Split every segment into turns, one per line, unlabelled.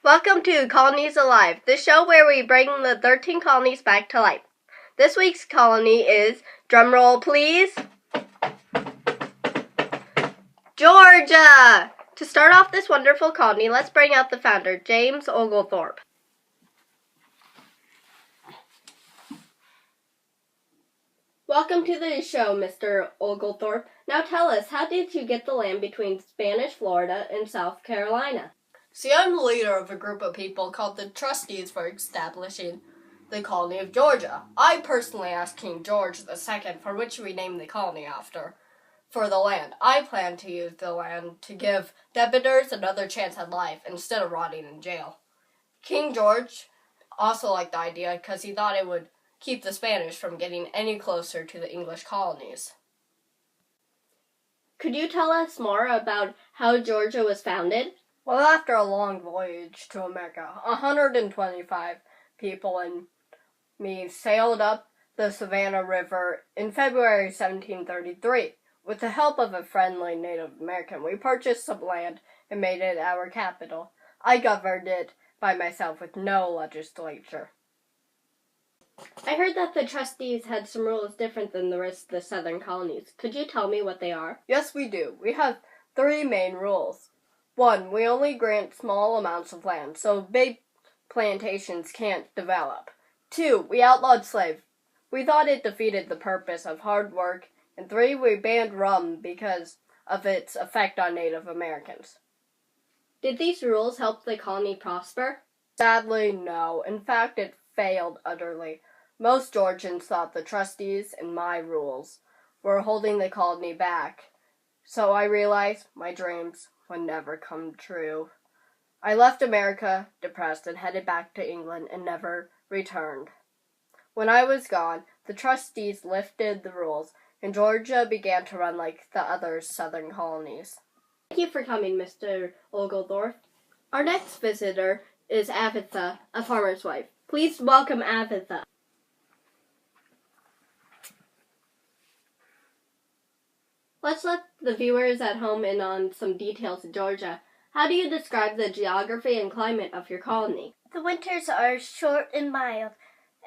Welcome to Colonies Alive, the show where we bring the 13 colonies back to life. This week's colony is, drumroll please, Georgia! To start off this wonderful colony, let's bring out the founder, James Oglethorpe. Welcome to the show, Mr. Oglethorpe. Now tell us, how did you get the land between Spanish Florida and South Carolina?
See, I'm the leader of a group of people called the Trustees for establishing the colony of Georgia. I personally asked King George II, for which we named the colony after, for the land. I plan to use the land to give debtors another chance at life instead of rotting in jail. King George also liked the idea because he thought it would keep the Spanish from getting any closer to the English colonies.
Could you tell us more about how Georgia was founded?
Well, after a long voyage to America, 125 people and me sailed up the Savannah River in February 1733. With the help of a friendly Native American, we purchased some land and made it our capital. I governed it by myself with no legislature.
I heard that the trustees had some rules different than the rest of the southern colonies. Could you tell me what they are?
Yes, we do. We have 3 main rules. 1, we only grant small amounts of land, so big plantations can't develop. 2, we outlawed slavery. We thought it defeated the purpose of hard work. And 3, we banned rum because of its effect on Native Americans.
Did these rules help the colony prosper?
Sadly, no. In fact, it failed utterly. Most Georgians thought the trustees and my rules were holding the colony back. So I realized my dreams would never come true. I left America depressed and headed back to England and never returned. When I was gone, the trustees lifted the rules, and Georgia began to run like the other southern colonies.
Thank you for coming, Mr. Oglethorpe. Our next visitor is Abatha, a farmer's wife. Please welcome Abatha. Let's let the viewers at home in on some details of Georgia. How do you describe the geography and climate of your colony?
The winters are short and mild,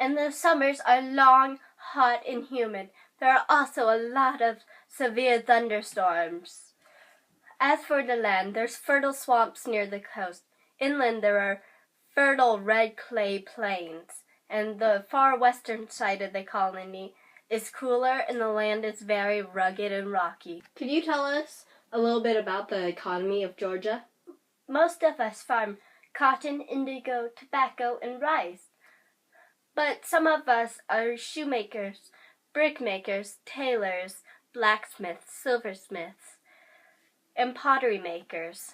and the summers are long, hot, and humid. There are also a lot of severe thunderstorms. As for the land, there's fertile swamps near the coast. Inland, there are fertile red clay plains, and the far western side of the colony is cooler, and the land is very rugged and rocky.
Could you tell us a little bit about the economy of Georgia?
Most of us farm cotton, indigo, tobacco, and rice. But some of us are shoemakers, brickmakers, tailors, blacksmiths, silversmiths, and pottery makers.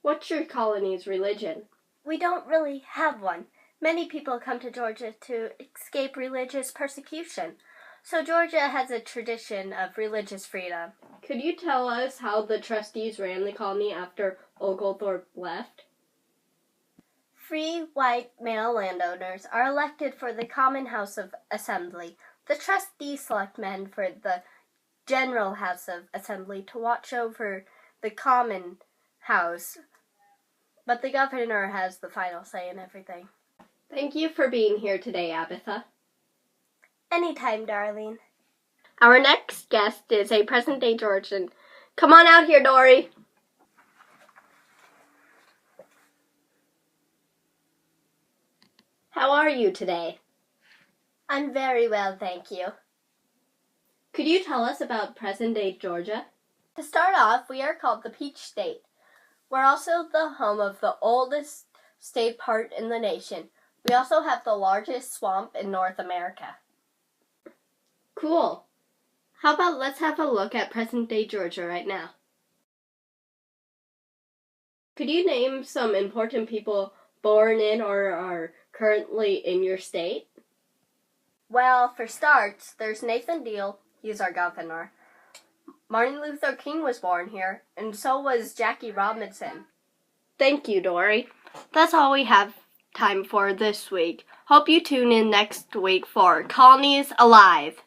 What's your colony's religion?
We don't really have one. Many people come to Georgia to escape religious persecution, so Georgia has a tradition of religious freedom.
Could you tell us how the trustees ran the colony after Oglethorpe left?
Free white male landowners are elected for the Common House of Assembly. The trustees select men for the General House of Assembly to watch over the Common House, but the governor has the final say in everything.
Thank you for being here today, Abatha.
Anytime, darling.
Our next guest is a present-day Georgian. Come on out here, Dory. How are you today?
I'm very well, thank you.
Could you tell us about present-day Georgia?
To start off, we are called the Peach State. We're also the home of the oldest state park in the nation. We also have the largest swamp in North America.
Cool. How about let's have a look at present-day Georgia right now. Could you name some important people born in or are currently in your state?
Well, for starts, there's Nathan Deal. He's our governor. Martin Luther King was born here, and so was Jackie Robinson.
Thank you, Dory. That's all we have time for this week. Hope you tune in next week for Colonies Alive.